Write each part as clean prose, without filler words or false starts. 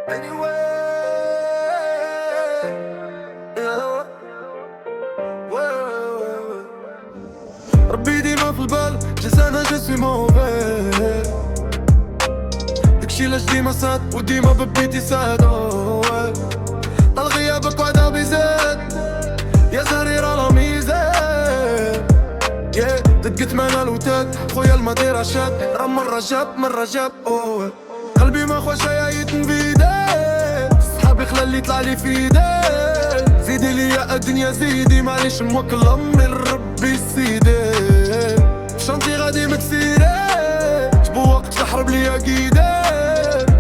Anyway, yeah. ربي ديما في البال جلس انا جسمي موفي داكشي لاش ديما صاد وديما ببيتي ساد طال غيابك وعدا بيزاد يا زهري راه لا ميزان دقت معنا الوتاد خويا الماضي راه شاد راه مرة جاب قلبي ما خواش عيط نبيدك صحابي خلا اللي طلع لي في يدك زيدي ليا الدنيا زيدي معليش موكل امري لربي سيدي شنطي غادي مكسيري جبو وقت تحرب ليا كيدي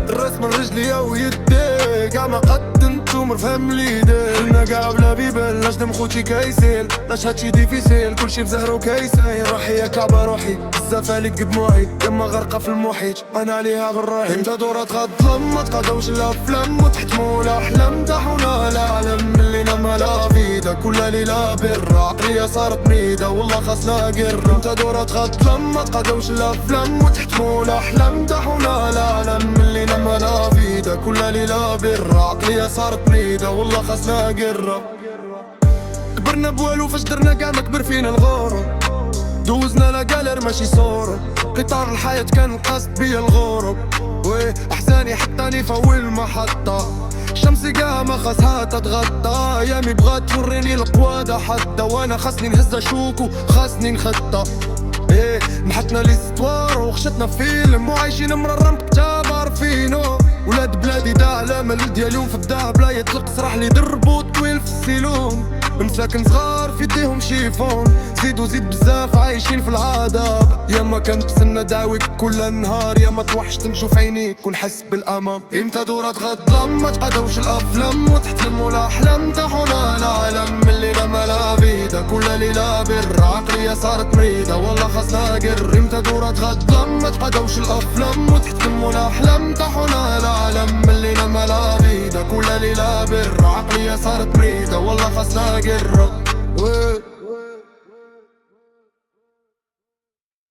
الراس من رجليا ويدي كاع ما قد انتو فهم ليدي كنا كاع بلا بيبان لاش دم خوتي كايسيل لاش هادشي ديفيسيل كلشي بزهرو كايسايل روحي يا كعبة روحي بزاف عليك بدموعي يما غرقة في المحيط انا عليها بالراحي امتى دورة تغضلم ما تقضاوش الافلام وتحتموا الاحلام تاحونا العالم ملينا مالا فيدا كل ليلة برا عقلية صارت ميدة والله خاصنا قرة امتى دورة تغضلم ما تقضاوش الافلام وتحتموا الاحلام تاحونا العالم ملينا مالا فيدا كل ليلة برا عقلية صارت ميدة والله خاصنا قرة كبرنا بوالو فاش درنا كاع ما كبر فينا الغرور دوزنا لا قالر ماشي صورة قطار الحياة كان القصد بيا الغروب ويه احزاني حطاني في اول محطة شمسي كاع ما خاصها تتغطى ايامي بغات توريني القوادة حتى وانا خاصني نهز شوكو خاصني نخطى ايه محتنا ليستوار وخشتنا فيلم وعايشين مررم كتاب عارفينو ولاد بلادي دا على مال ديالهم في الدار بلا يطلق صراح لي دربو طويل في السيلون مساكن صغار في يديهم شيفون زيد بزاف عايشين في العذاب يا ما كنت بسنة دعويك كل نهار يا ما توحشت نشوف عينيك ونحس بالامان امتى دورة تغضلم ما تقضاوش الافلام وتحتلموا الاحلام تاحونا العالم ملينا مالا فيدا كل ليلة برا عقلية صارت مريدة والله خاصنا قر امتى دورة تغضلم ما تقضاوش الافلام وتحتلموا الاحلام تاحونا العالم ملينا مالا فيدا كل ليلة برا عقلية صارت مريدة والله خاصنا قر